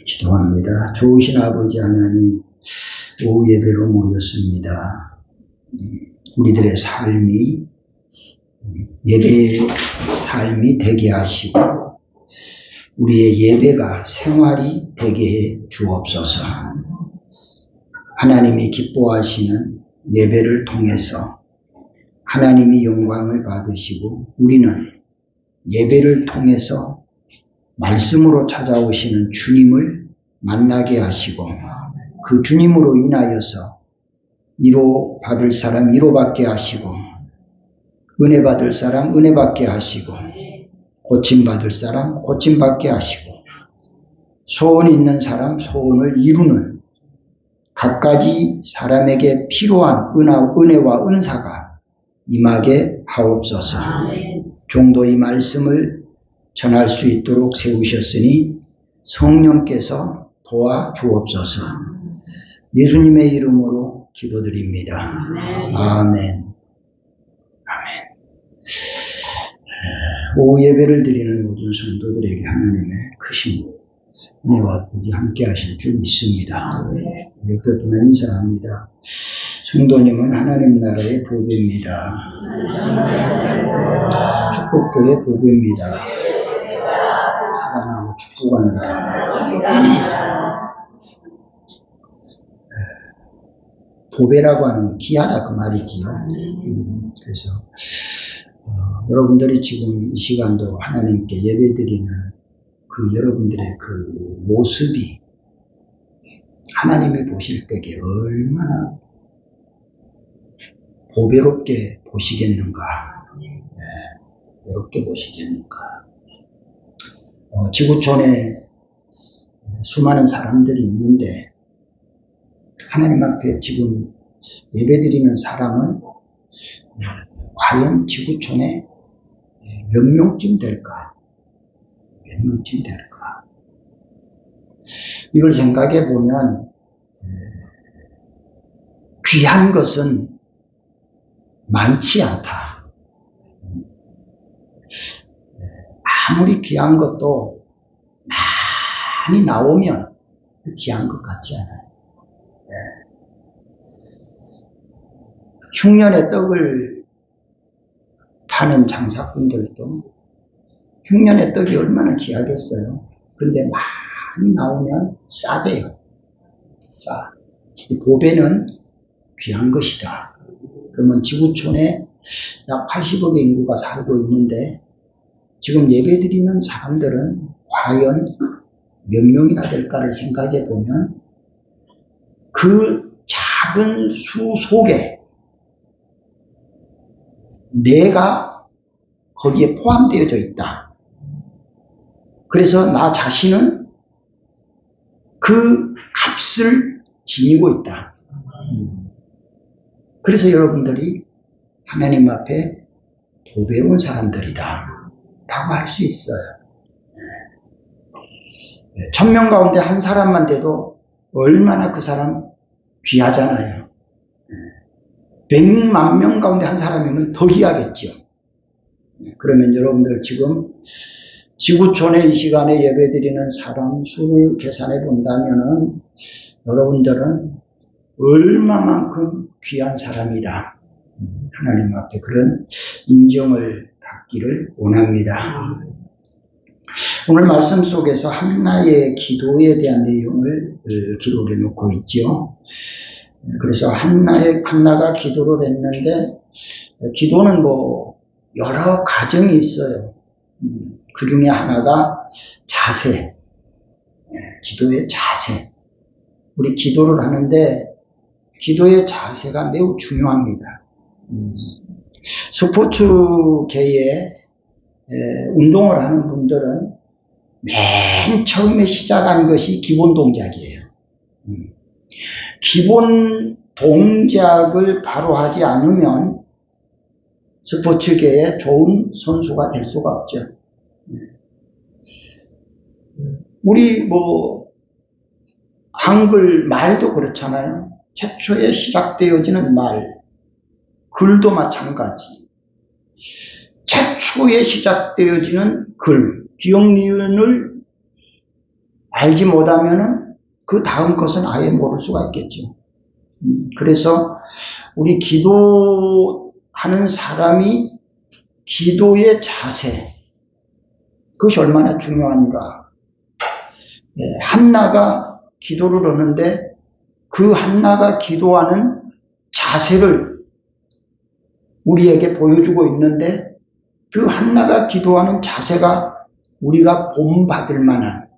기도합니다. 좋으신 아버지 하나님, 오후 예배로 모였습니다. 우리들의 삶이 예배의 삶이 되게 하시고 우리의 예배가 생활이 되게 해 주옵소서. 하나님이 기뻐하시는 예배를 통해서 하나님이 영광을 받으시고 우리는 예배를 통해서 말씀으로 찾아오시는 주님을 만나게 하시고 그 주님으로 인하여서 위로받을 사람 위로받게 하시고 은혜 받을 사람 은혜 받게 하시고 고침받을 사람 고침받게 하시고 소원 있는 사람 소원을 이루는 갖가지 사람에게 필요한 은혜와 은사가 임하게 하옵소서. 종도 이 말씀을 전할 수 있도록 세우셨으니 성령께서 도와주옵소서. 예수님의 이름으로 기도드립니다. 아멘. 오후 예배를 드리는 모든 성도들에게 하나님의 크신 은혜와 복이 함께 하실 줄 믿습니다. 옆에 분에 인사합니다. 성도님은 하나님 나라의 보배입니다. 축복교회 보배입니다. 사랑하고 축복합니다. 보배라고 하는 귀하다 그 말이지요. 그래서 여러분들이 지금 이 시간도 하나님께 예배드리는 그 여러분들의 그 모습이 하나님이 보실 때에 얼마나 보배롭게 보시겠는가. 보배롭게 보시겠는가. 지구촌에 수많은 사람들이 있는데 하나님 앞에 지금 예배드리는 사람은 과연 지구촌에 몇 명쯤 될까? 몇 명쯤 될까? 이걸 생각해 보면 귀한 것은 많지 않다. 아무리 귀한 것도 많이 나오면 귀한 것 같지 않아요. 흉년의 떡을 파는 장사꾼들도 흉년의 떡이 얼마나 귀하겠어요. 근데 많이 나오면 싸대요. 싸. 이 보배는 귀한 것이다. 그러면 지구촌에 약 80억의 인구가 살고 있는데 지금 예배드리는 사람들은 과연 몇 명이나 될까를 생각해 보면 그 작은 수 속에 내가 거기에 포함되어져 있다. 그래서 나 자신은 그 값을 지니고 있다. 그래서 여러분들이 하나님 앞에 보배로운 사람들이다 라고 할 수 있어요. 1000명 가운데 한 사람만 돼도 얼마나 그 사람 귀하잖아요. 100만 명 가운데 한 사람이면 더 귀하겠죠. 그러면 여러분들 지금 지구촌에 이 시간에 예배드리는 사람 수를 계산해 본다면은 여러분들은 얼마만큼 귀한 사람이다. 하나님 앞에 그런 인정을 받기를 원합니다. 오늘 말씀 속에서 한나의 기도에 대한 내용을 기록해 놓고 있죠. 그래서 한나가 기도를 했는데 기도는 뭐 여러 과정이 있어요. 그 중에 하나가 자세, 기도의 자세. 우리 기도를 하는데 기도의 자세가 매우 중요합니다. 스포츠계에 운동을 하는 분들은 맨 처음에 시작한 것이 기본 동작이에요. 기본 동작을 바로 하지 않으면 스포츠계에 좋은 선수가 될 수가 없죠. 우리 한글 말도 그렇잖아요. 최초에 시작되어지는 말, 글도 마찬가지. 최초에 시작되어지는 글, 기역, 니은을 알지 못하면은 그 다음 것은 아예 모를 수가 있겠죠. 그래서 우리 기도하는 사람이 기도의 자세, 그것이 얼마나 중요한가. 한나가 기도를 하는데 그 한나가 기도하는 자세를 우리에게 보여주고 있는데 그 한나가 기도하는 자세가 우리가 본받을 만한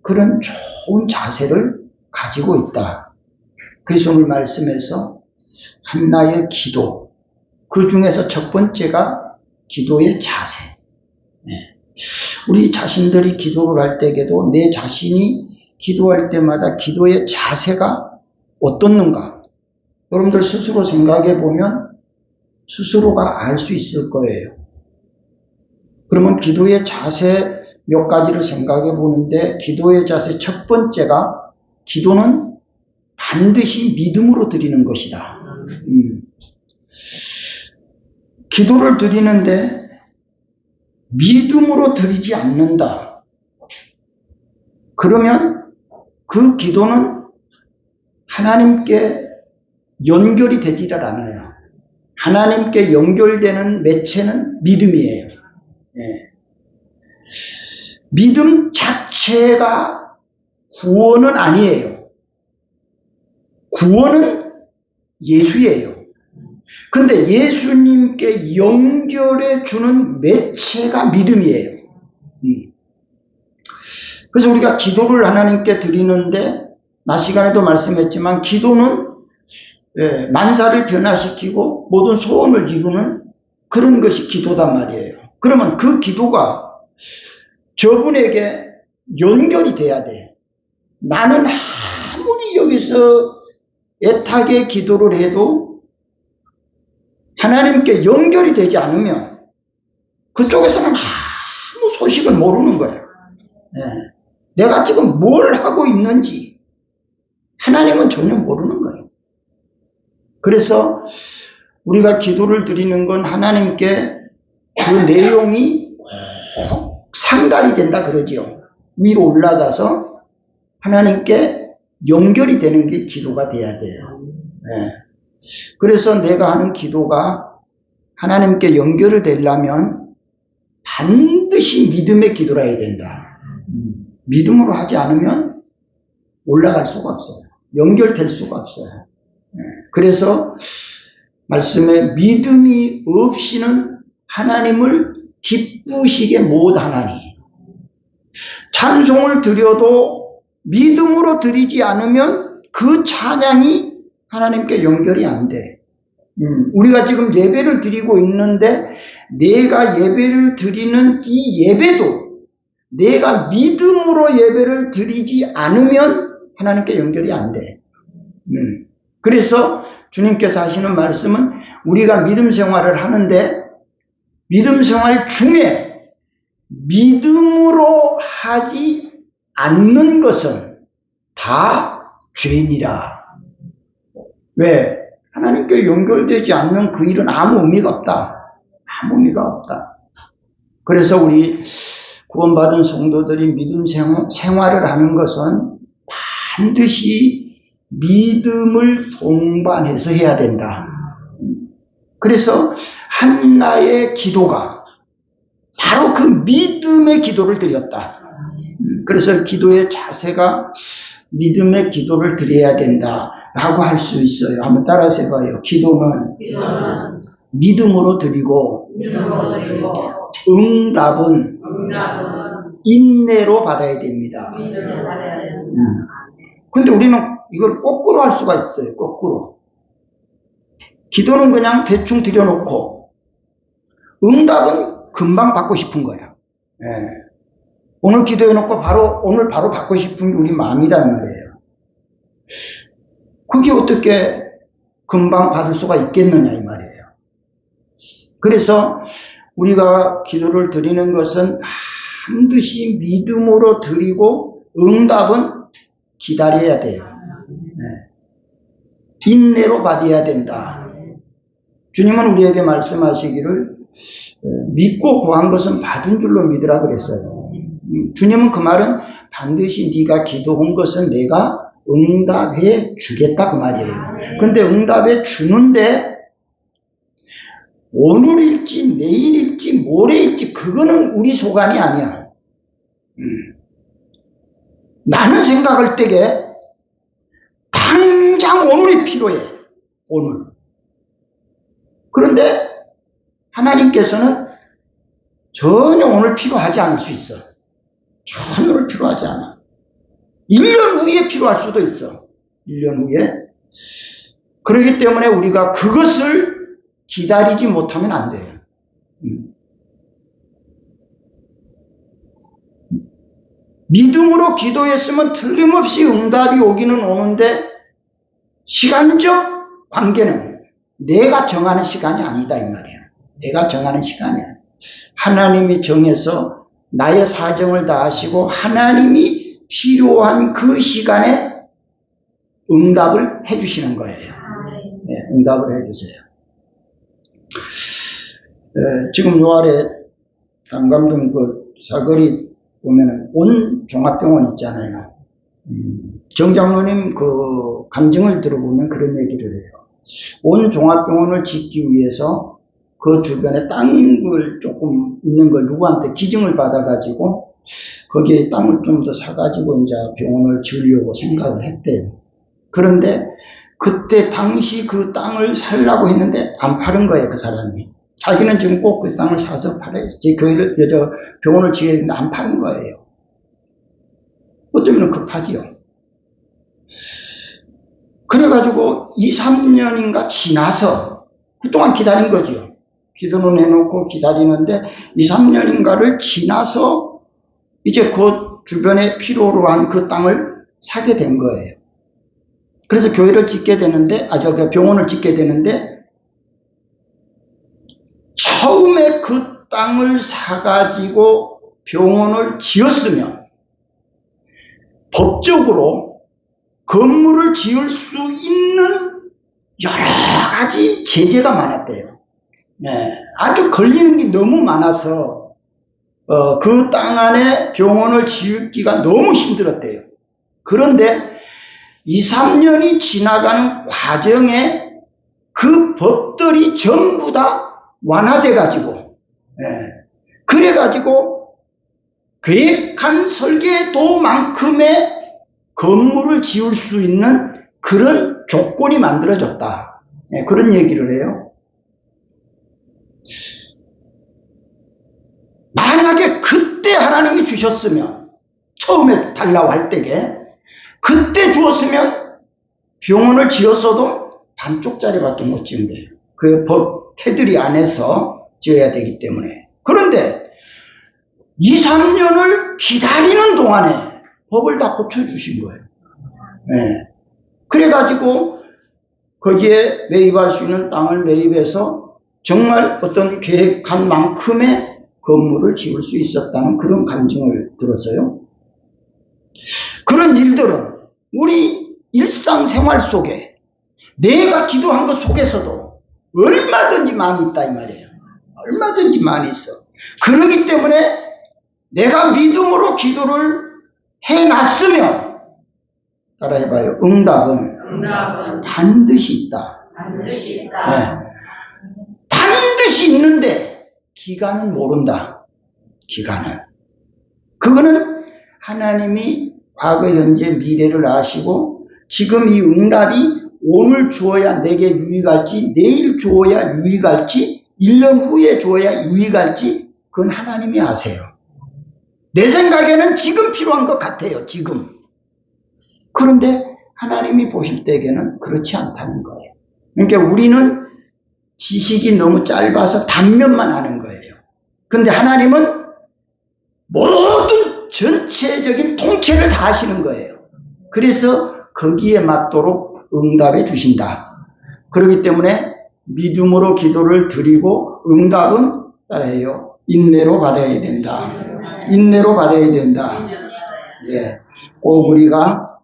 그런 좋은 자세를 가지고 있다. 그래서 오늘 말씀에서 한나의 기도, 그 중에서 첫 번째가 기도의 자세. 우리 자신들이 기도를 할 때에도 내 자신이 기도할 때마다 기도의 자세가 어떻는가? 여러분들 스스로 생각해 보면 스스로가 알 수 있을 거예요. 그러면 기도의 자세 몇 가지를 생각해 보는데 기도의 자세 첫 번째가 기도는 반드시 믿음으로 드리는 것이다. 기도를 드리는데 믿음으로 드리지 않는다. 그러면 그 기도는 하나님께 연결이 되지를 않아요. 하나님께 연결되는 매체는 믿음이에요. 믿음 자체가 구원은 아니에요. 구원은 예수예요. 그런데 예수님께 연결해 주는 매체가 믿음이에요. 그래서 우리가 기도를 하나님께 드리는데 낮 시간에도 말씀했지만 기도는 만사를 변화시키고 모든 소원을 이루는 그런 것이 기도단 말이에요. 그러면 그 기도가 저분에게 연결이 돼야 돼. 나는 아무리 여기서 애타게 기도를 해도 하나님께 연결이 되지 않으면 그쪽에서는 아무 소식을 모르는 거예요. 내가 지금 뭘 하고 있는지 하나님은 전혀 모르는 거예요. 그래서 우리가 기도를 드리는 건 하나님께 그 내용이 상달이 된다 그러지요. 위로 올라가서 하나님께 연결이 되는 게 기도가 돼야 돼요. 그래서 내가 하는 기도가 하나님께 연결이 되려면 반드시 믿음의 기도라 해야 된다. 믿음으로 하지 않으면 올라갈 수가 없어요. 연결될 수가 없어요. 그래서 말씀에 믿음이 없이는 하나님을 기쁘시게 못하나니, 찬송을 드려도 믿음으로 드리지 않으면 그 찬양이 하나님께 연결이 안 돼. 우리가 지금 예배를 드리고 있는데 내가 예배를 드리는 이 예배도 내가 믿음으로 예배를 드리지 않으면 하나님께 연결이 안 돼. 그래서 주님께서 하시는 말씀은 우리가 믿음 생활을 하는데 믿음 생활 중에 믿음으로 하지 않는 것은 다 죄니라. 왜? 하나님께 연결되지 않는 그 일은 아무 의미가 없다. 아무 의미가 없다. 그래서 우리 구원받은 성도들이 믿음 생활을 하는 것은 반드시 믿음을 동반해서 해야 된다. 그래서 한나의 기도가 바로 그 믿음의 기도를 드렸다. 그래서 기도의 자세가 믿음의 기도를 드려야 된다라고 할 수 있어요. 한번 따라서 해봐요. 기도는 믿음으로 드리고 응답은 인내로 받아야 됩니다. 근데 우리는 이걸 거꾸로 할 수가 있어요. 거꾸로. 기도는 그냥 대충 드려놓고 응답은 금방 받고 싶은 거예요. 오늘 기도해놓고 오늘 바로 받고 싶은 게 우리 마음이란 말이에요. 그게 어떻게 금방 받을 수가 있겠느냐 이 말이에요. 그래서 우리가 기도를 드리는 것은 반드시 믿음으로 드리고 응답은 기다려야 돼요. 인내로 받아야 된다. 주님은 우리에게 말씀하시기를 믿고 구한 것은 받은 줄로 믿으라 그랬어요. 주님은 그 말은 반드시 네가 기도한 것은 내가 응답해 주겠다 그 말이에요. 근데 응답해 주는데 오늘일지 내일일지 모레일지 그거는 우리 소관이 아니야. 나는 생각할 때에 당장 오늘이 필요해. 오늘. 그런데 하나님께서는 전혀 오늘 필요하지 않을 수 있어. 전혀 오늘 필요하지 않아. 1년 후에 필요할 수도 있어. 1년 후에. 그렇기 때문에 우리가 그것을 기다리지 못하면 안 돼요. 믿음으로 기도했으면 틀림없이 응답이 오기는 오는데 시간적 관계는 내가 정하는 시간이 아니다 이 말이에요. 내가 정하는 시간이야. 하나님이 정해서 나의 사정을 다 아시고 하나님이 필요한 그 시간에 응답을 해주시는 거예요. 네, 응답을 해주세요. 지금 요 아래 강감동 그 사거리 보면은 온 종합병원 있잖아요. 정 장로님 그 간증을 들어보면 그런 얘기를 해요. 온 종합병원을 짓기 위해서 그 주변에 땅을 조금 있는 걸 누구한테 기증을 받아가지고 거기에 땅을 좀 더 사가지고 이제 병원을 지으려고 생각을 했대요. 그런데 그때 당시 그 땅을 살라고 했는데 안 파는 거예요, 그 사람이. 자기는 지금 꼭 그 땅을 사서 팔아야지. 제 교회를, 병원을 지어야 되는데 안 파는 거예요. 어쩌면 급하지요. 그래가지고 2, 3년인가 지나서 그동안 기다린 거지요. 기도는 해놓고 기다리는데 2, 3년인가를 지나서 이제 그 주변에 필요로 한 그 땅을 사게 된 거예요. 그래서 교회를 짓게 되는데, 병원을 짓게 되는데, 처음에 그 땅을 사가지고 병원을 지었으면 법적으로 건물을 지을 수 있는 여러 가지 제재가 많았대요. 네, 아주 걸리는 게 너무 많아서 그 땅 안에 병원을 지을기가 너무 힘들었대요. 그런데 2, 3년이 지나가는 과정에 그 법들이 전부 다 완화돼 가지고 그래 가지고 계획한 설계도만큼의 건물을 지을 수 있는 그런 조건이 만들어졌다. 그런 얘기를 해요. 만약에 그때 하나님이 주셨으면, 처음에 달라고 할 때에 그때 주었으면 병원을 지었어도 반쪽짜리밖에 못 지은 거예요. 그 법 테두리 안에서 지어야 되기 때문에. 그런데 2, 3년을 기다리는 동안에 법을 다 고쳐주신 거예요. 네. 그래가지고 거기에 매입할 수 있는 땅을 매입해서 정말 어떤 계획한 만큼의 건물을 지을 수 있었다는 그런 간증을 들었어요. 그런 일들은 우리 일상생활 속에 내가 기도한 것 속에서도 얼마든지 많이 있다 이 말이에요. 얼마든지 많이 있어. 그러기 때문에 내가 믿음으로 기도를 해놨으면 따라해봐요. 응답은 반드시 있다. 반드시 있다. 네. 반드시 있는데 기간은 모른다. 기간을. 그거는 하나님이 과거, 현재, 미래를 아시고 지금 이 응답이 오늘 주어야 내게 유익할지, 내일 주어야 유익할지, 1년 후에 주어야 유익할지 그건 하나님이 아세요. 내 생각에는 지금 필요한 것 같아요. 지금. 그런데 하나님이 보실 때에는 그렇지 않다는 거예요. 그러니까 우리는 지식이 너무 짧아서 단면만 아는 거예요. 그런데 하나님은 모든 전체적인 통째를 다 하시는 거예요. 그래서 거기에 맞도록 응답해 주신다. 그렇기 때문에 믿음으로 기도를 드리고 응답은 따라해요. 인내로 받아야 된다. 인내로 받아야 된다. 예, 꼭 우리가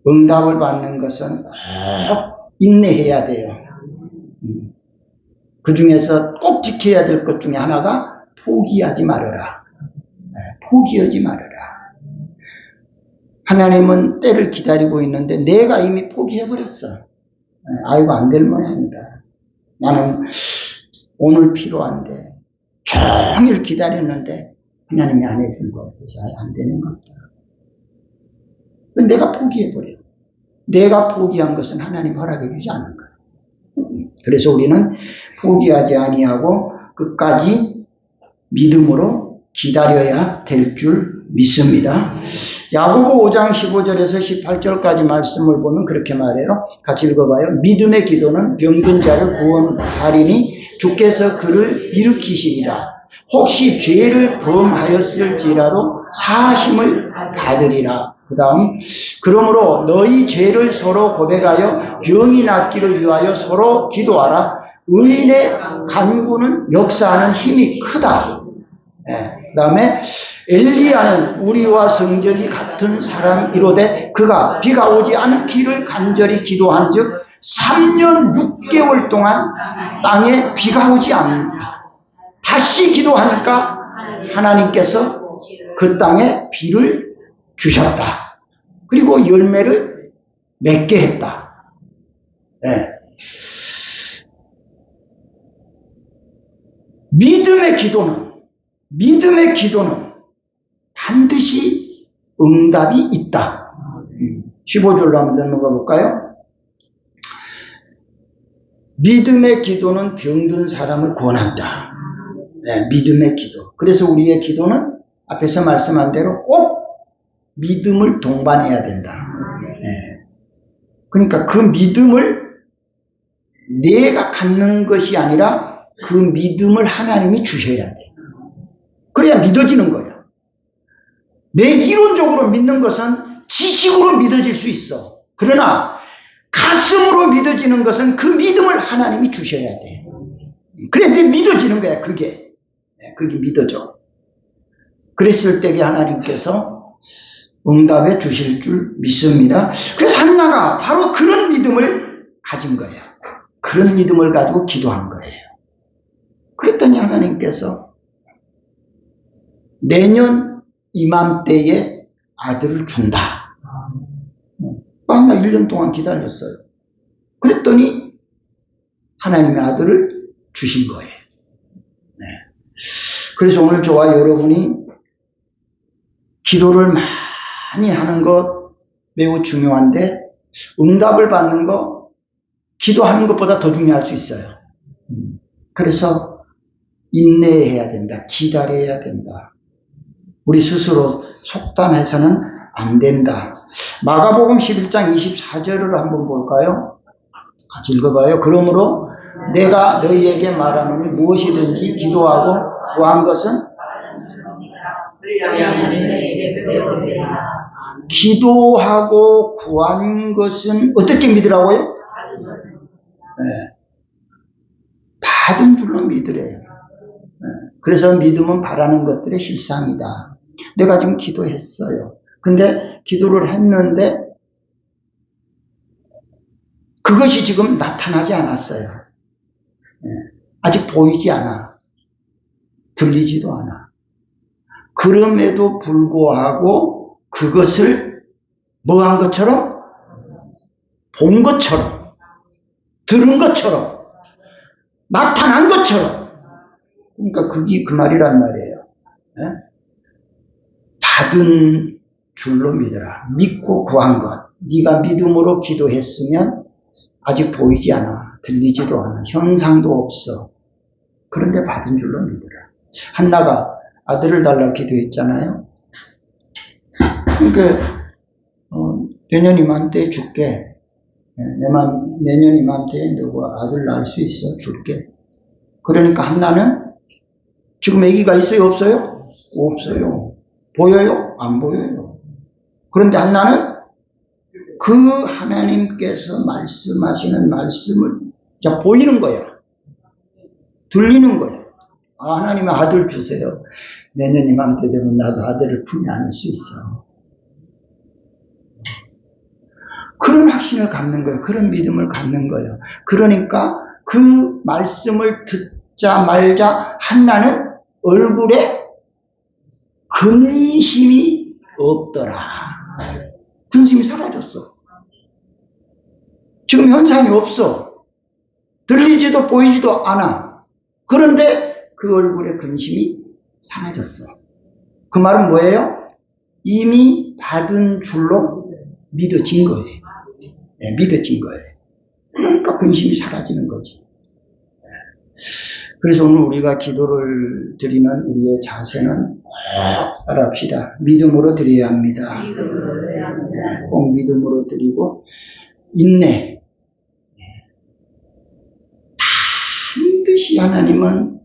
응답을 받는 것은 꼭 인내해야 돼요. 그 중에서 꼭 지켜야 될 것 중에 하나가 포기하지 말아라. 포기하지 말아라. 하나님은 때를 기다리고 있는데 내가 이미 포기해버렸어. 아이고 안 될 모양이다. 나는 오늘 필요한데 종일 기다렸는데 하나님이 안 해준 거야. 그래서 안 되는 겁니다. 내가 포기해버려. 내가 포기한 것은 하나님 허락해 주지 않는 거야. 그래서 우리는 포기하지 아니하고 끝까지 믿음으로 기다려야 될 줄 믿습니다. 야고보 5장 15절에서 18절까지 말씀을 보면 그렇게 말해요. 같이 읽어봐요. 믿음의 기도는 병든 자를 구원하리니 주께서 그를 일으키시리라. 혹시 죄를 범하였을지라도 사하심을 받으리라. 그 다음 그러므로 너희 죄를 서로 고백하여 병이 낫기를 위하여 서로 기도하라. 의인의 간구는 역사하는 힘이 크다. 그 다음에 엘리야는 우리와 성전이 같은 사람이로되 그가 비가 오지 않기를 간절히 기도한 즉 3년 6개월 동안 땅에 비가 오지 않는다. 다시 기도하니까 하나님께서 그 땅에 비를 주셨다. 그리고 열매를 맺게 했다. 네. 믿음의 기도는 반드시 응답이 있다. 15절로 한번 넘어가 볼까요? 믿음의 기도는 병든 사람을 구원한다. 네, 믿음의 기도. 그래서 우리의 기도는 앞에서 말씀한 대로 꼭 믿음을 동반해야 된다. 네. 그러니까 그 믿음을 내가 갖는 것이 아니라 그 믿음을 하나님이 주셔야 돼. 그래야 믿어지는 거예요. 내 이론적으로 믿는 것은 지식으로 믿어질 수 있어. 그러나 가슴으로 믿어지는 것은 그 믿음을 하나님이 주셔야 돼. 그래 내 믿어지는 거야. 그게 믿어져. 그랬을 때에 하나님께서 응답해 주실 줄 믿습니다. 그래서 한나가 바로 그런 믿음을 가진 거예요. 그런 믿음을 가지고 기도한 거예요. 그랬더니 하나님께서 내년 이맘때에 아들을 준다. 나 1년 동안 기다렸어요. 그랬더니 하나님의 아들을 주신 거예요. 네. 그래서 오늘 저와 여러분이 기도를 많이 하는 것 매우 중요한데 응답을 받는 거 기도하는 것보다 더 중요할 수 있어요. 그래서 인내해야 된다. 기다려야 된다. 우리 스스로 속단해서는 안 된다. 마가복음 11장 24절을 한번 볼까요? 같이 읽어봐요. 그러므로 내가 너희에게 말하노니 무엇이든지 기도하고 구한 것은 기도하고 구한 것은 어떻게 믿으라고요? 네. 받은 줄로 믿으래요. 네. 그래서 믿음은 바라는 것들의 실상이다. 내가 지금 기도했어요. 근데 기도를 했는데 그것이 지금 나타나지 않았어요. 네. 아직 보이지 않아. 들리지도 않아. 그럼에도 불구하고 그것을 뭐한 것처럼? 본 것처럼, 들은 것처럼, 나타난 것처럼. 그러니까 그게 그 말이란 말이에요. 네? 받은 줄로 믿어라. 믿고 구한 것. 네가 믿음으로 기도했으면 아직 보이지 않아. 들리지도 않아. 형상도 없어. 그런데 받은 줄로 믿어라. 한나가 아들을 달라고 기도했잖아요. 그러니까 내년 이맘때에 줄게. 내년 이맘때에 너가 아들 낳을 수 있어. 줄게. 그러니까 한나는 지금 아기가 있어요? 없어요? 없어요. 보여요? 안 보여요. 그런데 한나는 그 하나님께서 말씀하시는 말씀을 보이는 거예요. 들리는 거예요. 아, 하나님의 아들 주세요. 내년 이맘때 되면 나도 아들을 품에 안을 수 있어. 그런 확신을 갖는 거예요. 그런 믿음을 갖는 거예요. 그러니까 그 말씀을 듣자 말자 한나는 얼굴에 근심이 없더라. 근심이 사라졌어. 지금 현상이 없어. 들리지도 보이지도 않아. 그런데 그 얼굴에 근심이 사라졌어. 그 말은 뭐예요? 이미 받은 줄로 믿어진 거예요. 네, 믿어진 거예요. 그러니까 근심이 사라지는 거지. 그래서 오늘 우리가 기도를 드리는 우리의 자세는 꼭 따라합시다. 믿음으로 드려야 합니다. 네, 꼭 믿음으로 드리고 인내. 반드시 하나님은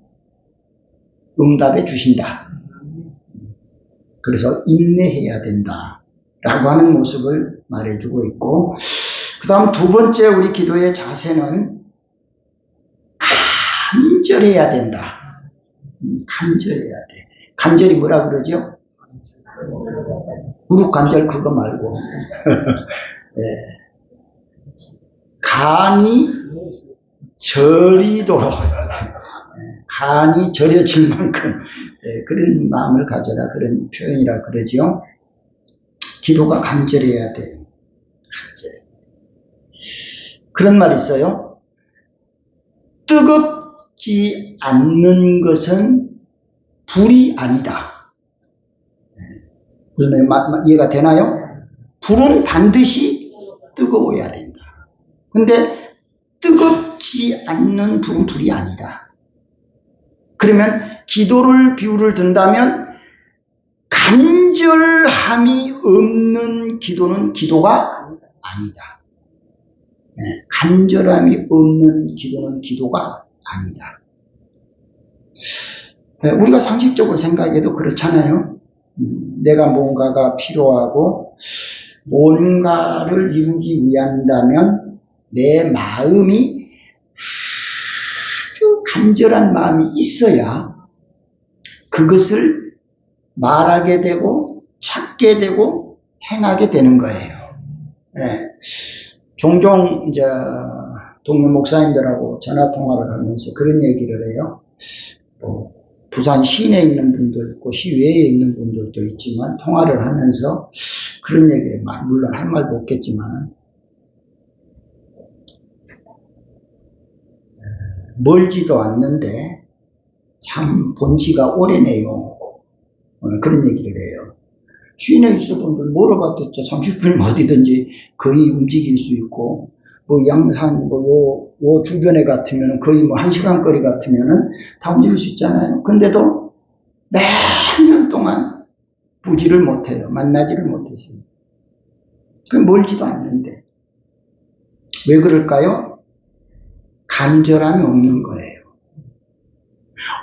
응답해 주신다. 그래서 인내해야 된다 라고 하는 모습을 말해주고 있고, 그 다음 두 번째 우리 기도의 자세는 간절해야 된다. 간절해야 돼. 간절이 뭐라 그러죠? 무릎 간절 그거 말고 네. 간이 저리도록, 간이 저려질 만큼 그런 마음을 가져라, 그런 표현이라 그러죠. 기도가 간절해야 돼. 간절해. 그런 말이 있어요. 뜨겁지 않는 것은 불이 아니다. 무슨 이해가 되나요? 불은 반드시 뜨거워야 된다. 근데 뜨겁지 않는 불은 불이 아니다. 그러면 기도를 비유를 든다면 간절함이 없는 기도는 기도가 아니다. 간절함이 없는 기도는 기도가 아니다. 우리가 상식적으로 생각해도 그렇잖아요. 내가 뭔가가 필요하고 뭔가를 이루기 위한다면 내 마음이 아주 간절한 마음이 있어야 그것을 말하게 되고 찾게 되고 행하게 되는 거예요. 네. 종종 이제 동료 목사님들하고 전화 통화를 하면서 그런 얘기를 해요. 부산 시내에 있는 분도 있고 시외에 있는 분들도 있지만 통화를 하면서 그런 얘기를 물론 할 말도 없겠지만 멀지도 않는데 참 본지가 오래네요. 그런 얘기를 해요. 시내에 있어 분들 멀어봤자 30분이면 어디든지 거의 움직일 수 있고, 양산, 요 주변에 같으면 거의 1시간 거리 같으면은 다 움직일 수 있잖아요. 근데도 몇 년 동안 보지를 못해요. 만나지를 못했어요. 그 멀지도 않는데. 왜 그럴까요? 간절함이 없는 거예요.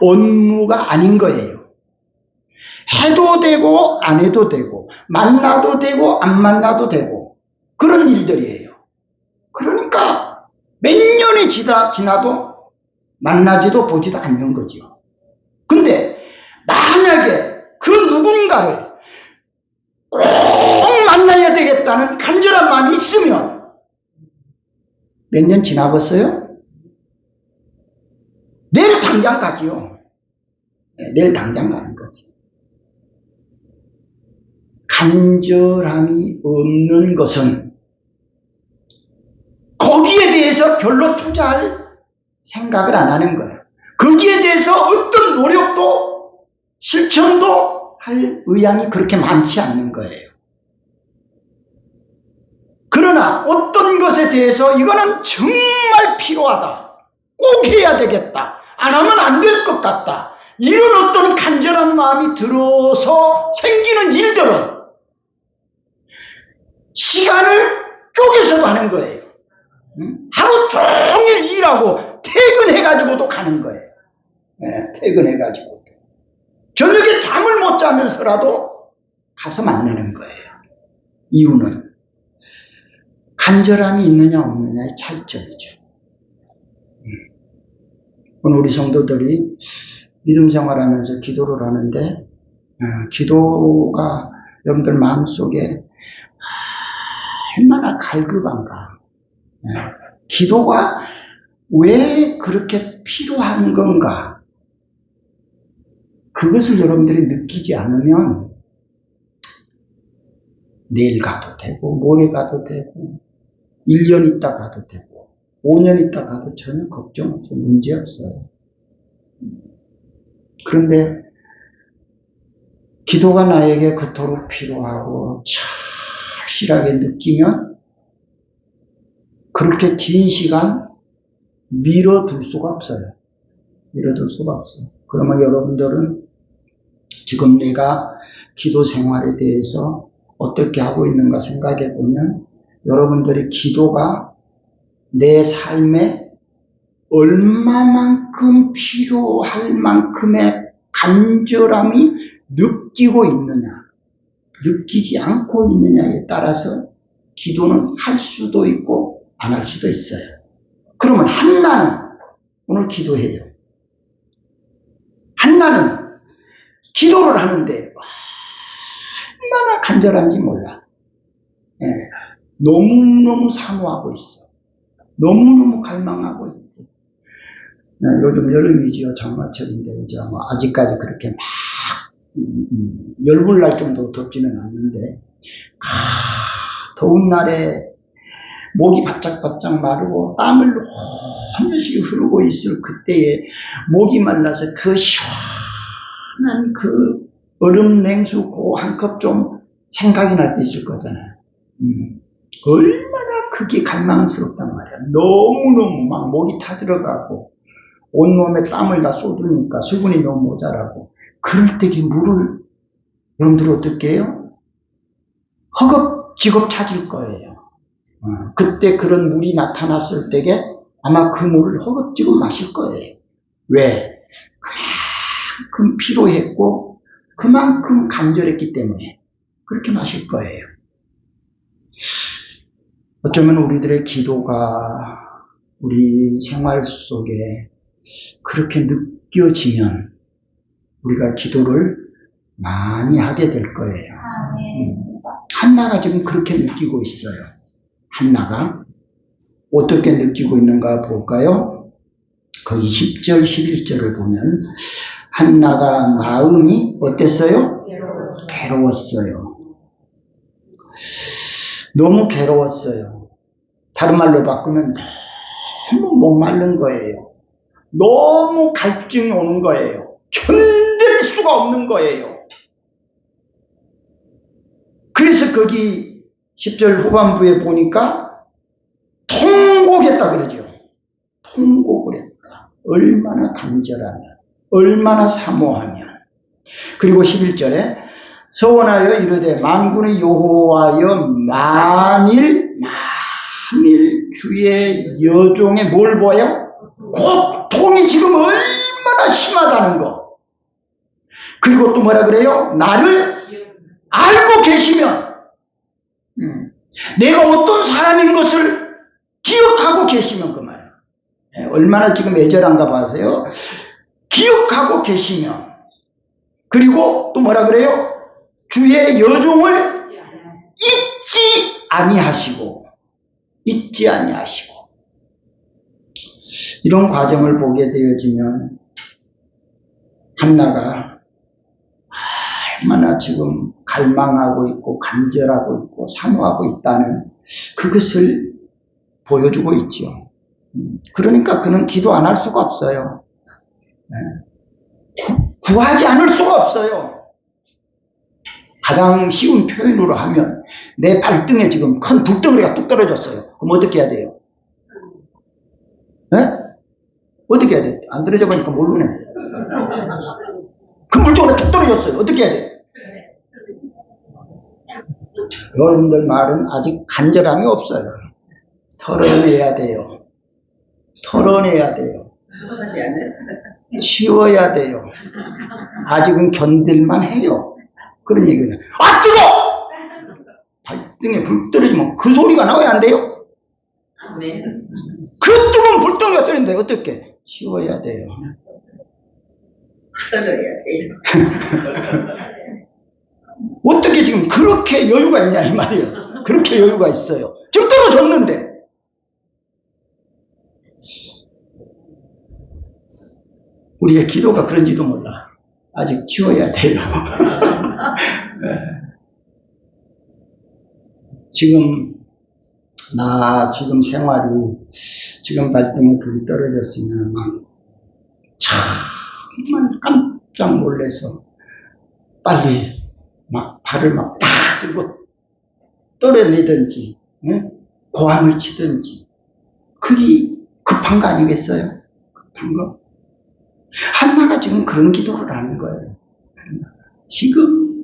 업무가 아닌 거예요. 해도 되고 안 해도 되고 만나도 되고 안 만나도 되고 그런 일들이에요. 그러니까 몇 년이 지나도 만나지도 보지도 않는 거죠. 근데 만약에 그 누군가를 꼭 만나야 되겠다는 간절한 마음이 있으면 몇 년 지나겠어요? 내일 당장 가지요. 내일 당장 가는 거죠. 간절함이 없는 것은 거기에 대해서 별로 투자할 생각을 안 하는 거예요. 거기에 대해서 어떤 노력도 실천도 할 의향이 그렇게 많지 않는 거예요. 그러나 어떤 것에 대해서 이거는 정말 필요하다, 꼭 해야 되겠다, 안 하면 안 될 것 같다, 이런 어떤 간절한 마음이 들어서 생기는 일들은 시간을 쪼개서도 하는 거예요. 하루 종일 일하고 퇴근해가지고도 가는 거예요. 퇴근해가지고도. 저녁에 잠을 못 자면서라도 가서 만나는 거예요. 이유는 간절함이 있느냐 없느냐의 차이점이죠. 오늘 우리 성도들이 믿음 생활하면서 기도를 하는데 기도가 여러분들 마음속에 얼마나 갈급한가. 기도가 왜 그렇게 필요한 건가. 그것을 여러분들이 느끼지 않으면 내일 가도 되고, 모레 가도 되고, 1년 있다 가도 되고, 5년 있다 가도 전혀 걱정 없어요. 문제 없어요. 그런데 기도가 나에게 그토록 필요하고 절실하게 느끼면 그렇게 긴 시간 미뤄둘 수가 없어요. 미뤄둘 수가 없어요. 그러면 여러분들은 지금 내가 기도 생활에 대해서 어떻게 하고 있는가 생각해 보면 여러분들이 기도가 내 삶에 얼마만큼 필요할 만큼의 간절함이 느끼고 있느냐, 느끼지 않고 있느냐에 따라서 기도는 할 수도 있고 안 할 수도 있어요. 그러면 한나는 오늘 기도해요. 한나는 기도를 하는데 얼마나 간절한지 몰라. 예, 너무너무 사모하고 있어. 너무너무 갈망하고 있어. 네, 요즘 여름이지요. 장마철인데 이제 아직까지 그렇게 막 열불 날 정도로 덥지는 않는데 더운 날에 목이 바짝바짝 마르고 땀을 혼혈씩 흐르고 있을 그때에 목이 말라서 그 시원한 그 얼음 냉수 그 한 컵 좀 생각이 날 때 있을 거잖아요. 얼마나 그게 갈망스럽단 말이야. 너무너무 막 목이 타들어가고 온몸에 땀을 다 쏟으니까 수분이 너무 모자라고 그럴 때에 물을 여러분들 어떻게 해요? 허겁지겁 찾을 거예요. 그때 그런 물이 나타났을 때에 아마 그 물을 허겁지겁 마실 거예요. 왜? 그만큼 필요했고 그만큼 간절했기 때문에 그렇게 마실 거예요. 어쩌면 우리들의 기도가 우리 생활 속에 그렇게 느껴지면 우리가 기도를 많이 하게 될 거예요. 한나가 지금 그렇게 느끼고 있어요. 한나가 어떻게 느끼고 있는가 볼까요? 거기 10절, 11절을 보면 한나가 마음이 어땠어요? 괴로웠어요. 너무 괴로웠어요. 다른 말로 바꾸면 너무 목마른 거예요. 너무 갈증이 오는 거예요. 견딜 수가 없는 거예요. 그래서 거기 10절 후반부에 보니까 통곡했다 그러죠. 통곡을 했다. 얼마나 간절하면, 얼마나 사모하면. 그리고 11절에 서원하여 이르되 만군의 여호와여 만일 주의 여종의 뭘 보여? 고통이 지금 얼마나 심하다는 거. 그리고 또 뭐라 그래요? 나를 알고 계시면 내가 어떤 사람인 것을 기억하고 계시면 그 말이에요. 얼마나 지금 애절한가 봐세요. 기억하고 계시면 그리고 또 뭐라 그래요? 주의 여종을 잊지 아니하시고 이런 과정을 보게 되어지면 한나가 얼마나 지금 갈망하고 있고 간절하고 있고 사모하고 있다는 그것을 보여주고 있죠. 그러니까 그는 기도 안 할 수가 없어요. 구하지 않을 수가 없어요. 가장 쉬운 표현으로 하면 내 발등에 지금 큰 불덩어리가 뚝 떨어졌어요. 그럼 어떻게 해야 돼요? 어떻게 해야 돼? 안 떨어져 보니까 모르네. 그 물덩어리가 뚝 떨어졌어요. 어떻게 해야 돼? 여러분들 말은 아직 간절함이 없어요. 털어내야 돼요. 털어내야 돼요. 치워야 돼요. 아직은 견딜만 해요. 그런 얘기거든요. 아, 뜨거! 발등에 불 떨어지면 그 소리가 나와야 안 돼요? 그 뜨거운 불덩이가 떨어진다. 어떻게? 치워야 돼요. 털어야 돼요. 어떻게 지금 그렇게 여유가 있냐 이 말이에요. 그렇게 여유가 있어요. 지금 떨어졌는데. 우리의 기도가 그런지도 몰라. 아직 치워야 돼요. 지금 지금 생활이 지금 발등에 불이 떨어졌으면 막 정말 깜짝 놀라서 빨리 막 발을 막 딱 들고 떨어내든지 고함을 치든지 그게 급한 거 아니겠어요? 급한 거. 한나가 지금 그런 기도를 하는 거예요. 지금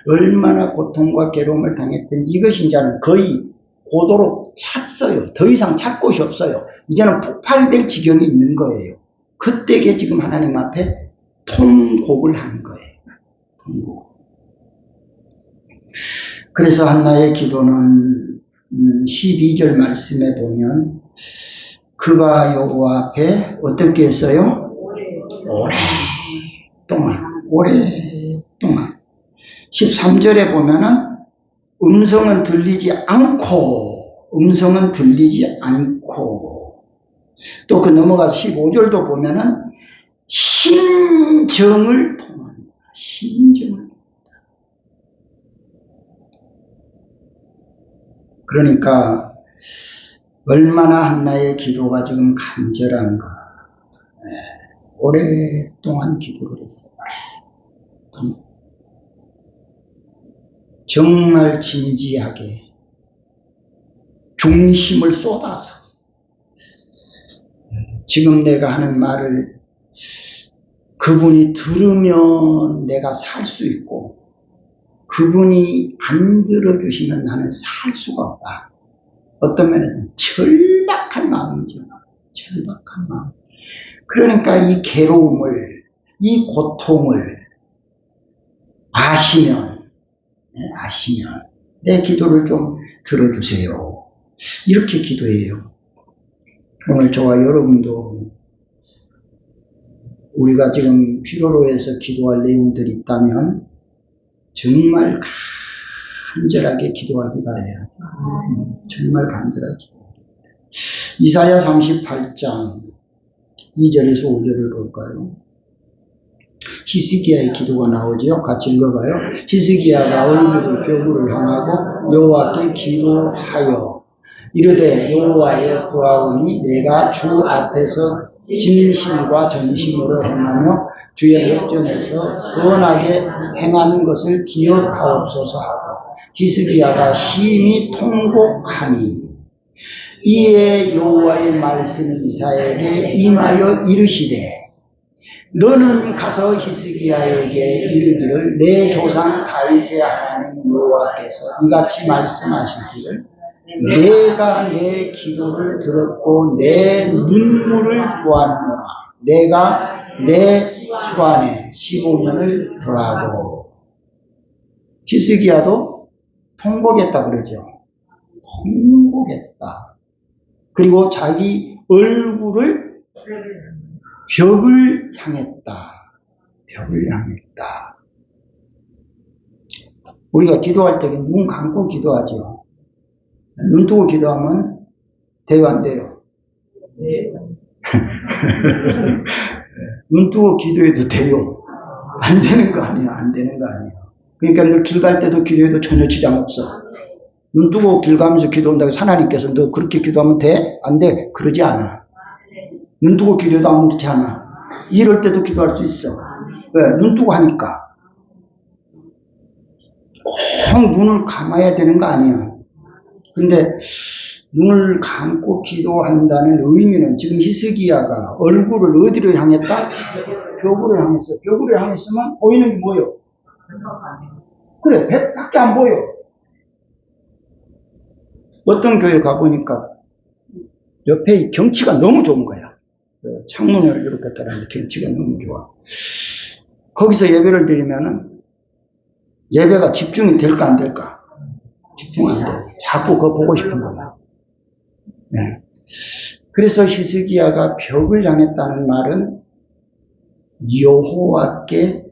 얼마나 고통과 괴로움을 당했던 이것이 이제는 거의 고도로 찼어요. 더 이상 찾 곳이 없어요. 이제는 폭발될 지경에 있는 거예요. 그때에 지금 하나님 앞에 통곡을 하는 거예요. 통곡. 그래서 한나의 기도는 12절 말씀에 보면 그가 여호와 앞에 어떻게 했어요? 오랫동안 13절에 보면은 음성은 들리지 않고 또 그 넘어가서 15절도 보면은 심정을 통합니다. 심정을. 그러니까 얼마나 한나의 기도가 지금 간절한가. 오랫동안 기도를 했어요. 정말 진지하게 중심을 쏟아서 지금 내가 하는 말을 그분이 들으면 내가 살 수 있고 그분이 안 들어주시면 나는 살 수가 없다. 어떤 면에는 절박한 마음이죠. 절박한 마음. 그러니까 이 괴로움을, 이 고통을 아시면 내 기도를 좀 들어주세요. 이렇게 기도해요. 오늘 저와 여러분도 우리가 지금 필요로 해서 기도할 내용들이 있다면 정말 간절하게 기도하기 바라요. 정말 간절하게. 이사야 38장 2절에서 5절을 볼까요? 히스기야의 기도가 나오지요. 같이 읽어봐요. 히스기야가 얼굴을 벽으로 향하고 여호와께 기도하여 이르되 여호와여 구하오니 내가 주 앞에서 진심과 전심으로 행하며 주의 역전에서 선하게 행하는 것을 기억하옵소서 하고 히스기야가 심히 통곡하니 이에 여호와의 말씀이 이사야에게 임하여 이르시되 너는 가서 히스기야에게 이르기를 내 조상 다윗의 하나님 여호와께서 이같이 말씀하시기를 내가 내 기도를 들었고 내 눈물을 보았노라. 내가 내 수안에 15년을 더하고. 히스기야도 통곡했다 그러죠. 통곡했다. 그리고 자기 얼굴을 벽을 향했다. 벽을 향했다. 우리가 기도할 때 눈 감고 기도하죠. 눈 뜨고 기도하면 돼요, 안 돼요? 눈 뜨고 기도해도 돼요. 안 되는 거 아니에요. 안 되는 거 아니에요. 그러니까 너 길 갈 때도 기도해도 전혀 지장 없어. 눈 뜨고 길 가면서 기도한다고 해서 하나님께서 너 그렇게 기도하면 돼? 안 돼? 그러지 않아. 눈 뜨고 기도해도 아무렇지 않아. 이럴 때도 기도할 수 있어. 왜? 눈 뜨고 하니까. 꼭 눈을 감아야 되는 거 아니야. 근데 눈을 감고 기도한다는 의미는 지금 히스기야가 얼굴을 어디로 향했다? 벽으로 향했어. 벽으로 향했으면 보이는 게 뭐예요? 그래, 벽밖에 안 보여. 어떤 교회 가보니까 옆에 경치가 너무 좋은 거야. 창문을 이렇게 따라하는 경치가 너무 좋아. 거기서 예배를 드리면은 예배가 집중이 될까 안 될까? 집중 안 돼. 자꾸 그거 보고 싶은 거야. 네. 그래서 히스기야가 벽을 향했다는 말은 여호와께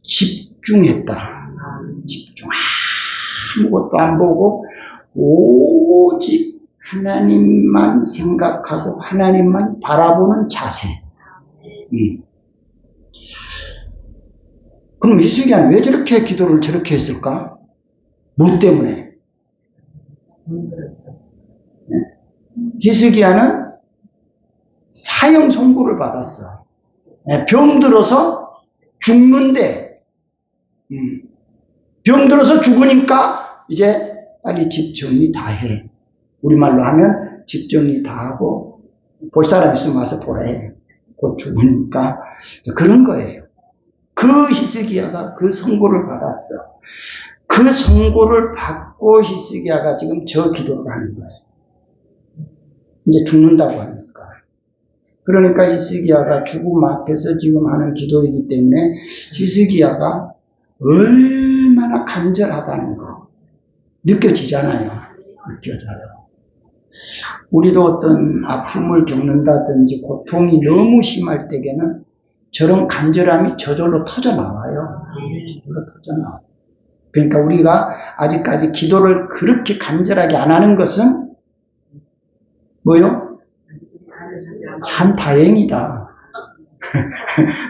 집중했다. 집중. 아무것도 안 보고 오직 하나님만 생각하고 하나님만 바라보는 자세. 그럼 히스기야는 왜 저렇게 기도를 저렇게 했을까? 뭐 때문에? 네. 히스기야는 사형 선고를 받았어. 네. 병 들어서 죽는데, 병 들어서 죽으니까 이제 빨리 집 정리 다 해. 우리말로 하면 집 정리 다 하고 볼 사람 있으면 와서 보라 해. 곧 죽으니까 그런 거예요. 그 히스기야가 그 선고를 받았어. 그 선고를 받고 히스기야가 지금 저 기도를 하는 거예요. 이제 죽는다고 하니까. 그러니까 히스기야가 죽음 앞에서 지금 하는 기도이기 때문에 히스기야가 얼마나 간절하다는 거 느껴지잖아요. 느껴져요. 우리도 어떤 아픔을 겪는다든지 고통이 너무 심할 때에는 저런 간절함이 저절로 터져 나와요. 저절로 터져 나와요. 그러니까 우리가 아직까지 기도를 그렇게 간절하게 안 하는 것은 뭐요? 참 다행이다.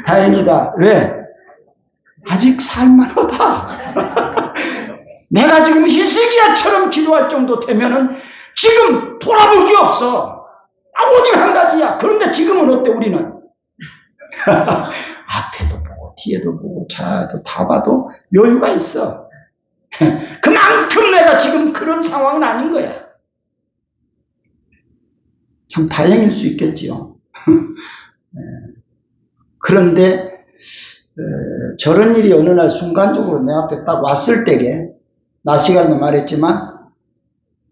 다행이다. 왜? 아직 살만하다. 내가 지금 히스기야처럼 기도할 정도 되면은 지금 돌아볼 게 없어. 오직 한 가지야. 그런데 지금은 어때 우리는? 앞에도 보고 뒤에도 보고 차도 다 봐도 여유가 있어. 그만큼 내가 지금 그런 상황은 아닌 거야. 참 다행일 수 있겠지요. 그런데 저런 일이 어느 날 순간적으로 내 앞에 딱 왔을 때에 낮 시간도 말했지만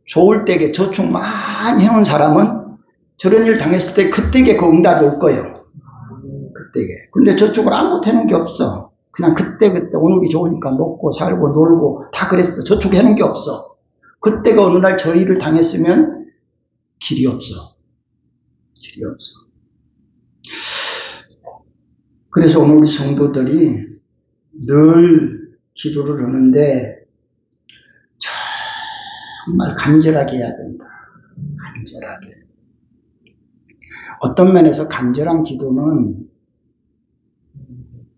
좋을 때에 저축 많이 해온 사람은 저런 일 당했을 때 그때에 그 응답이 올 거예요. 그때에. 근데 저축을 아무것도 해놓은 게 없어. 그냥 그때 오늘이 좋으니까 먹고 살고 놀고 다 그랬어. 저축 해놓은 게 없어. 그때가 어느 날 저 일을 당했으면 길이 없어. 길이 없어. 그래서 오늘 우리 성도들이 늘 기도를 하는데 정말 간절하게 해야 된다. 간절하게. 어떤 면에서 간절한 기도는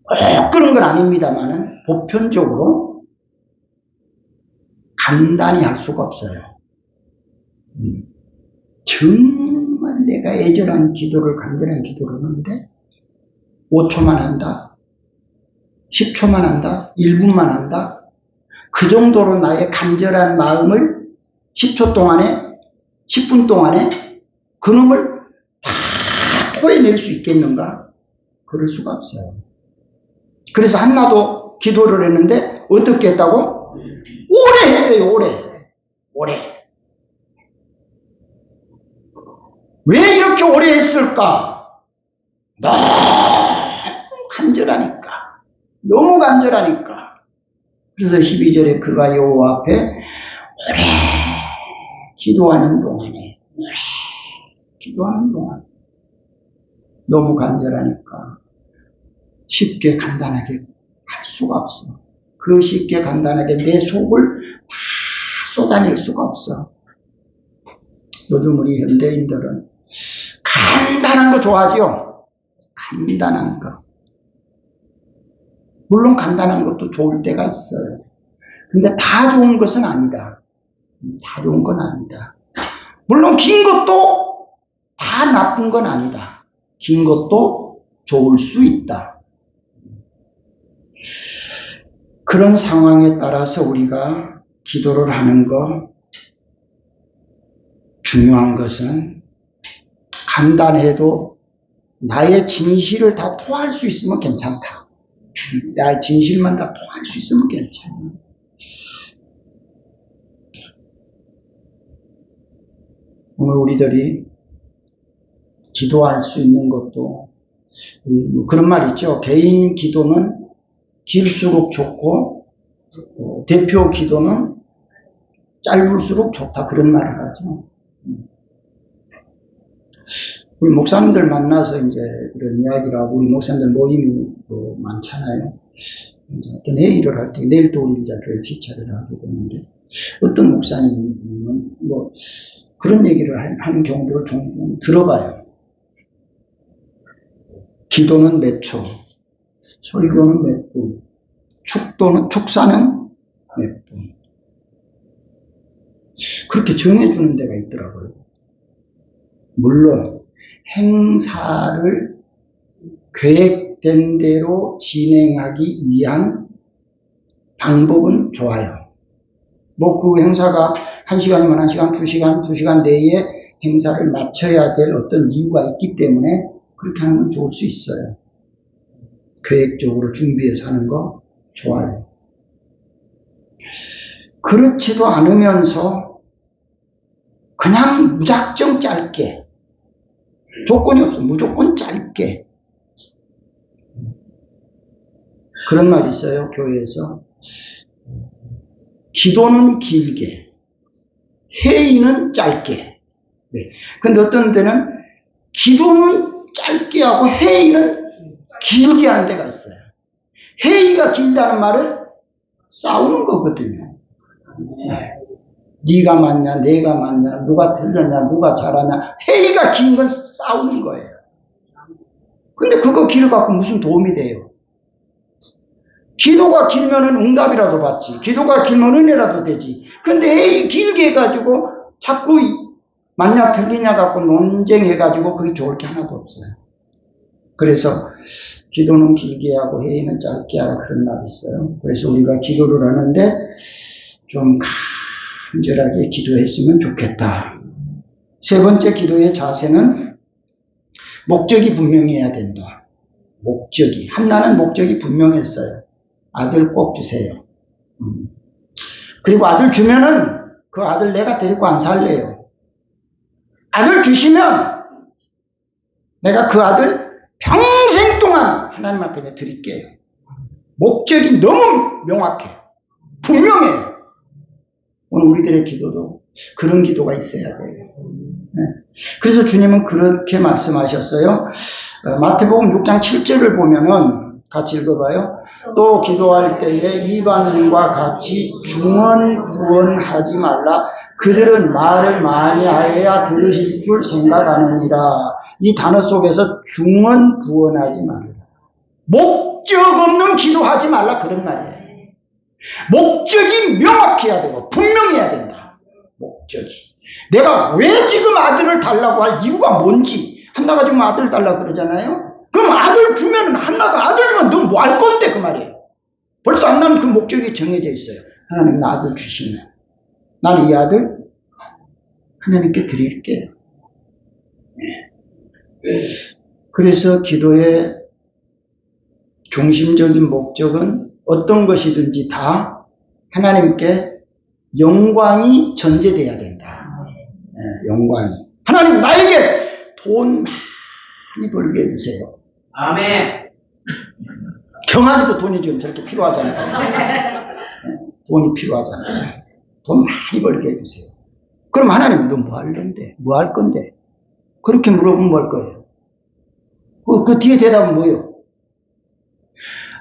꼭 그런 건 아닙니다만은 보편적으로 간단히 할 수가 없어요. 정말 내가 애절한 기도를 간절한 기도를 하는데 5초만 한다. 10초만 한다. 1분만 한다. 그 정도로 나의 간절한 마음을 10초 동안에 10분 동안에 그놈을 다 토해낼 수 있겠는가? 그럴 수가 없어요. 그래서 한나도 기도를 했는데 어떻게 했다고? 오래 했대요. 오래. 왜 이렇게 오래 했을까? 너무 간절하니까. 너무 간절하니까. 그래서 12절에 그가 여호와 앞에 오래 기도하는 동안에 너무 간절하니까 쉽게 간단하게 할 수가 없어. 그 쉽게 간단하게 내 속을 다 쏟아낼 수가 없어. 요즘 우리 현대인들은 간단한 거 좋아하지요. 간단한 거. 물론 간단한 것도 좋을 때가 있어요. 근데 다 좋은 것은 아니다. 다 좋은 건 아니다. 물론 긴 것도 다 나쁜 건 아니다. 긴 것도 좋을 수 있다. 그런 상황에 따라서 우리가 기도를 하는 것, 중요한 것은 간단해도 나의 진실을 다 토할 수 있으면 괜찮다. 나의 진실만 다 토할 수 있으면 괜찮아. 오늘 우리들이 기도할 수 있는 것도 그런 말 있죠. 개인 기도는 길수록 좋고 대표 기도는 짧을수록 좋다. 그런 말을 하죠. 우리 목사님들 만나서 이제 이런 이야기를 하고 우리 목사님들 모임이 많잖아요. 이제 어떤 회의를 할 때 내일 또 우리 이제 교회 시찰을 하게 되는데 어떤 목사님은 그런 얘기를 하는 경우들을 좀 들어봐요. 기도는 몇 초, 설교는 몇 분, 축사는 몇 분. 그렇게 정해주는 데가 있더라고요. 물론 행사를 계획된 대로 진행하기 위한 방법은 좋아요. 뭐 그 행사가 1시간이면 1시간, 2시간, 2시간 내에 행사를 마쳐야 될 어떤 이유가 있기 때문에 그렇게 하는 건 좋을 수 있어요. 계획적으로 준비해서 하는 거 좋아요. 그렇지도 않으면서 그냥 무작정 짧게, 조건이 없어, 무조건 짧게. 그런 말이 있어요, 교회에서. 기도는 길게, 회의는 짧게. 네. 근데 어떤 데는 기도는 짧게 하고 회의는 길게 하는 데가 있어요. 회의가 길다는 말은 싸우는 거거든요. 네. 네가 맞냐, 내가 맞냐, 누가 틀렸냐, 누가 잘하냐. 회의가 긴 건 싸우는 거예요. 근데 그거 길어갖고 무슨 도움이 돼요? 기도가 길면은 응답이라도 받지. 기도가 길면 은혜라도 되지. 근데 회의 길게 해가지고 자꾸 맞냐 틀리냐 갖고 논쟁해가지고 그게 좋을 게 하나도 없어요. 그래서 기도는 길게 하고 회의는 짧게 하라 그런 말이 있어요. 그래서 우리가 기도를 하는데 좀 간절하게 기도했으면 좋겠다. 세 번째 기도의 자세는 목적이 분명해야 된다. 목적이. 한나는 목적이 분명했어요. 아들 꼭 주세요. 그리고 아들 주면은 그 아들 내가 데리고 안 살래요. 아들 주시면 내가 그 아들 평생 동안 하나님 앞에 드릴게요. 목적이 너무 명확해. 분명해요. 오늘 우리들의 기도도 그런 기도가 있어야 돼요. 네. 그래서 주님은 그렇게 말씀하셨어요. 마태복음 6장 7절을 보면은 같이 읽어봐요. 또 기도할 때에 이방인과 같이 중언부언하지 말라. 그들은 말을 많이 하여야 들으실 줄 생각하느니라. 이 단어 속에서 중언부언하지 말라. 목적 없는 기도하지 말라 그런 말이에요. 목적이 명확해야 되고 분명해야 된다. 목적이. 내가 왜 지금 아들을 달라고 할 이유가 뭔지. 한나가 지금 아들 달라고 그러잖아요. 그럼 아들 주면 한나가 아들 주면 너 뭐 할 건데 그 말이에요. 벌써 한나는 그 목적이 정해져 있어요. 하나님 나 아들 주시면 나는 이 아들 하나님께 드릴게요. 그래서 기도의 중심적인 목적은 어떤 것이든지 다 하나님께 영광이 전제돼야 된다. 영광이. 하나님 나에게 돈 많이 벌게 해주세요. 아멘. 경환이도 돈이 지금 저렇게 필요하잖아요. 돈이 필요하잖아요. 돈 많이 벌게 해주세요. 그럼 하나님 너 뭐 하려는데? 뭐 할 건데? 그렇게 물어보면 뭘 거예요? 그 뒤에 대답은 뭐예요?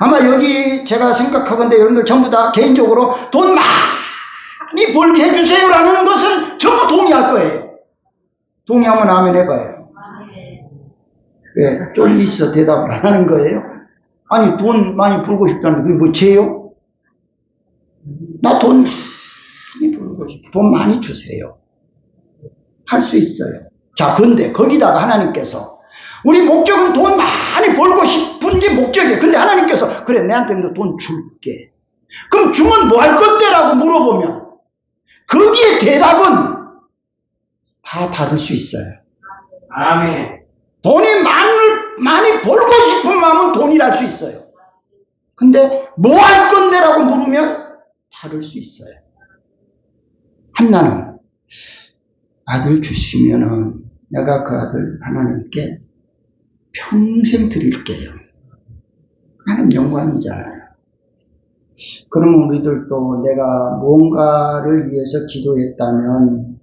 아마 여기 제가 생각하건대 여러분들 전부 다 개인적으로 돈 많이 벌게 해주세요라는 것은 전부 동의할 거예요. 동의하면 아멘 해봐요. 왜 쫄리서 대답을 안 하는 거예요? 아니 돈 많이 벌고 싶다는데 그게 뭐 죄요? 나 돈 많이 벌고 싶어. 돈 많이 주세요. 할 수 있어요. 자, 근데 거기다가 하나님께서 우리 목적은 돈 많이 벌고 싶은 게 목적이에요. 근데 하나님께서 그래 내한테 너 돈 줄게. 그럼 주면 뭐 할 건데? 라고 물어보면 거기에 대답은 다 받을 수 있어요. 아멘. 돈이 많이 벌고 싶은 마음은 돈이랄 수 있어요. 근데 뭐 할 건데? 라고 물으면 다를 수 있어요. 한나는 아들 주시면은 내가 그 아들 하나님께 평생 드릴게요. 하나님 영광이잖아요. 그러면 우리들도 내가 뭔가를 위해서 기도했다면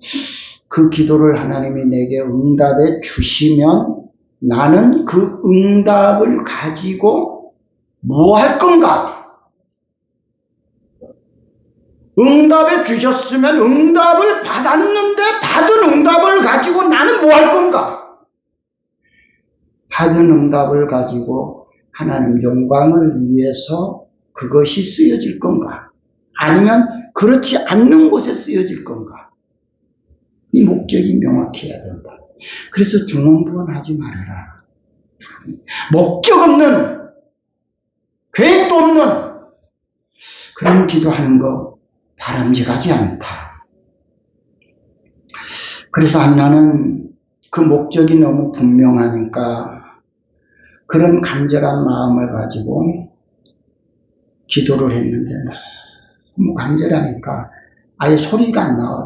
그 기도를 하나님이 내게 응답해 주시면 나는 그 응답을 가지고 뭐 할 건가? 응답해 주셨으면 응답을 받았는데 받은 응답을 가지고 나는 뭐 할 건가? 받은 응답을 가지고 하나님 영광을 위해서 그것이 쓰여질 건가? 아니면 그렇지 않는 곳에 쓰여질 건가? 이 목적이 명확해야 된다. 그래서 중언부언하지 말아라. 목적 없는, 계획도 없는 그런 기도하는 거 바람직하지 않다. 그래서 한나는 그 목적이 너무 분명하니까 그런 간절한 마음을 가지고 기도를 했는데 너무 간절하니까 아예 소리가 안 나와.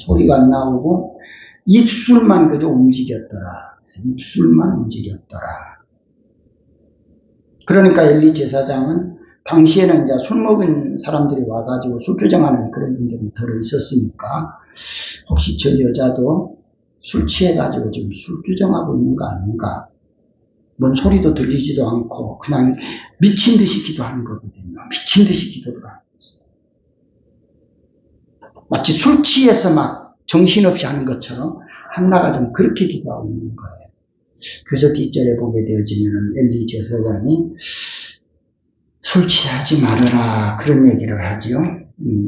소리가 안 나오고 입술만 그저 움직였더라. 그래서 입술만 움직였더라. 그러니까 엘리 제사장은 당시에는 이제 술 먹은 사람들이 와가지고 술 주정하는 그런 분들이 들어 있었으니까 혹시 저 여자도 술 취해가지고 지금 술 주정하고 있는 거 아닌가? 뭔 소리도 들리지도 않고 그냥 미친 듯이 기도하는 거거든요. 미친 듯이 기도를 하고 있어요. 마치 술 취해서 막 정신없이 하는 것처럼 한나가 좀 그렇게 기도하고 있는 거예요. 그래서 뒷절에 보게 되어지면은 엘리 제사장이 술 취하지 말아라 그런 얘기를 하지요.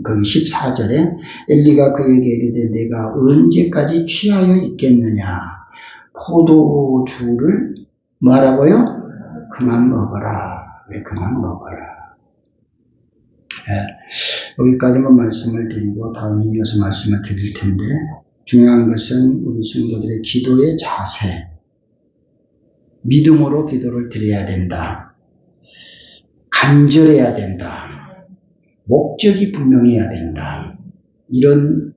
거기 14절에 엘리가 그에게 이르되 내가 언제까지 취하여 있겠느냐. 포도주를 뭐라고요? 그만 먹어라. 왜 그만 먹어라. 여기까지만 말씀을 드리고 다음 이어서 말씀을 드릴 텐데 중요한 것은 우리 성도들의 기도의 자세, 믿음으로 기도를 드려야 된다. 간절해야 된다. 목적이 분명해야 된다. 이런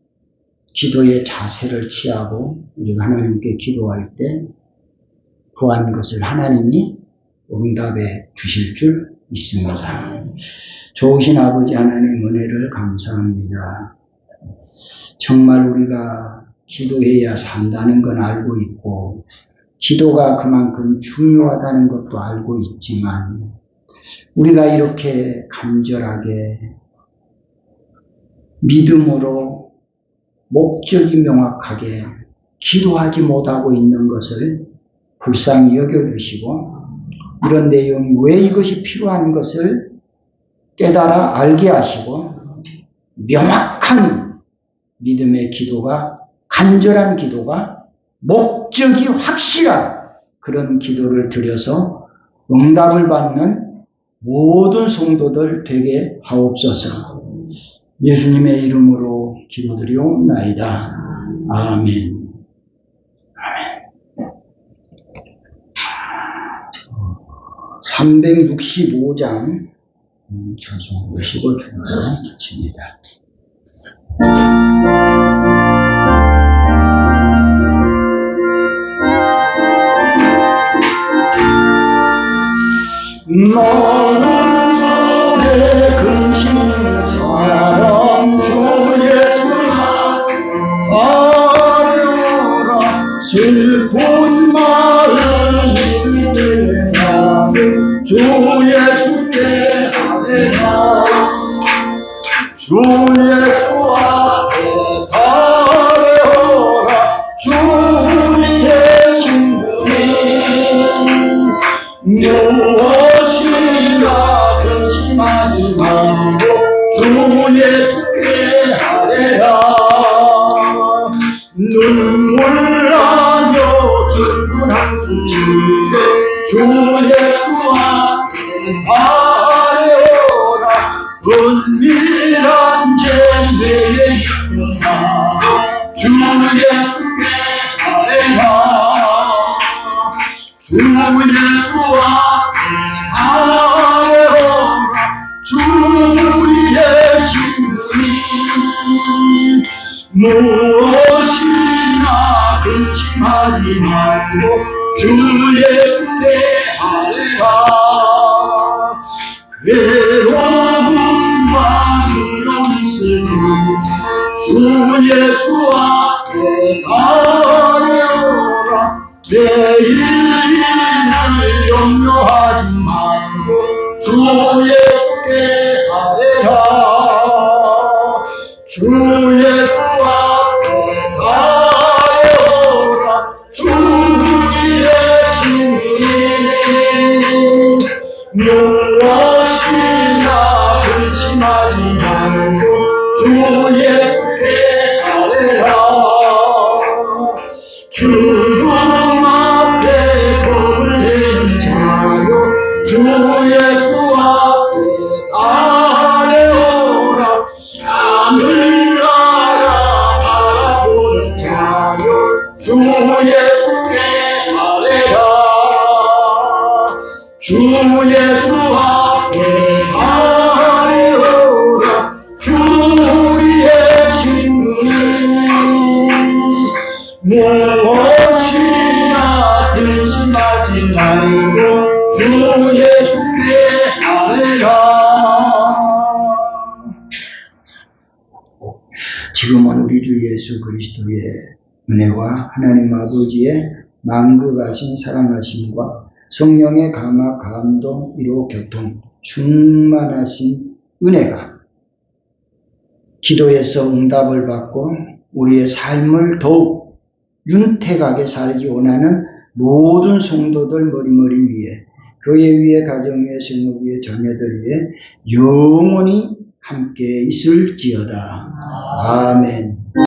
기도의 자세를 취하고 우리가 하나님께 기도할 때 구한 것을 하나님이 응답해 주실 줄 믿습니다. 좋으신 아버지 하나님 은혜를 감사합니다. 정말 우리가 기도해야 산다는 건 알고 있고 기도가 그만큼 중요하다는 것도 알고 있지만 우리가 이렇게 간절하게 믿음으로 목적이 명확하게 기도하지 못하고 있는 것을 불쌍히 여겨주시고 이런 내용이 왜 이것이 필요한 것을 깨달아 알게 하시고 명확한 믿음의 기도가 간절한 기도가 목적이 확실한 그런 기도를 드려서 응답을 받는 모든 성도들 되게 하옵소서. 예수님의 이름으로 기도드리옵나이다. 아멘. 365장 찬송 보시고 중간에 마칩니다. 너는 손에 근심을 사랑 주 예수나 아뢰어라 슬픈 마음 있을 때 나는 주 예수께 아뢰라 주 예수 앞에 아뢰어라 주의 친구니 무엇이나 근심하지 말고 주 예수께 아뢰라 눈물 나며 깊은 한숨 쉬게 주 예수 앞에 아뢰어라 은밀한 잼내에 있구나 주 예수께 아뢰라 주 예수 앞에 아뢰어라 주 우리의 친구니 무엇이나 근심하지 말고 주 예수께 아뢰라 괴로움과 두려움 있으니 주 예수 앞에 아뢰어라 내일을 염려하지 말고 주 예수께 아뢰라 주 예수 앞에 아뢰어라 주 우리의 친구니 무엇이나 근심하지 말고 주 예수께 아뢰라 주님 앞에 겁을 내는 자여 주 예수 앞에 아뢰오라 하늘나라 바라보는 자여 주 예수께 아뢰라 주 예수 앞에 아뢰오라 주 우리의 친구는 무엇이나 근심하지 말고 주 예수께 아뢰라. 지금은 우리 주 예수 그리스도의 은혜와 하나님 아버지의 만극하신 사랑하심과 성령의 감화 감동 위로 교통 충만하신 은혜가 기도에서 응답을 받고 우리의 삶을 더욱 윤택하게 살기 원하는 모든 성도들 머리머리 위에 교회 위에 가정 위에 생업 위에 자녀들 위에 영원히 함께 있을지어다. 아멘.